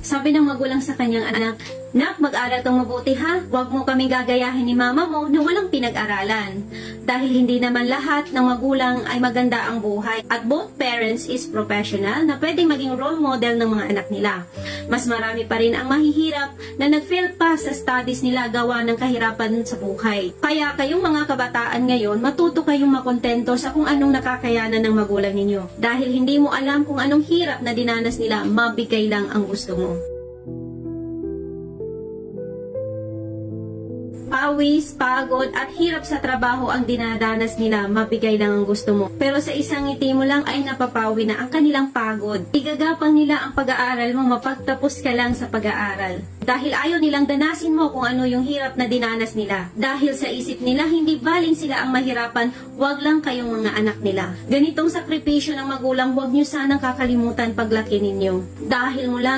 Sabi ng magulang sa kanyang anak, "Nak, mag-aral kang mabuti ha. Huwag mo kaming gagayahin ni mama mo na walang pinag-aralan." Dahil hindi naman lahat ng magulang ay maganda ang buhay at both parents is professional na pwedeng maging role model ng mga anak nila. Mas marami pa rin ang mahihirap na nag-fail pa sa studies nila gawa ng kahirapan sa buhay. Kaya kayong mga kabataan ngayon, matuto kayong makontento sa kung anong nakakayanan ng magulang ninyo. Dahil hindi mo alam kung anong hirap na dinanas nila, mabigay lang ang gusto mo. Pawis, pagod at hirap sa trabaho ang dinadanas nila, mabigay lang ang gusto mo. Pero sa isang ngiti mo lang ay napapawi na ang kanilang pagod. Igagapang nila ang pag-aaral mo mapagtapos ka lang sa pag-aaral. Dahil ayaw nilang danasin mo kung ano yung hirap na dinanas nila. Dahil sa isip nila hindi baling sila ang mahirapan, wag lang kayong mga anak nila. Ganitong sakripisyo ng magulang, wag nyo sanang kakalimutan paglaki ninyo. Dahil mula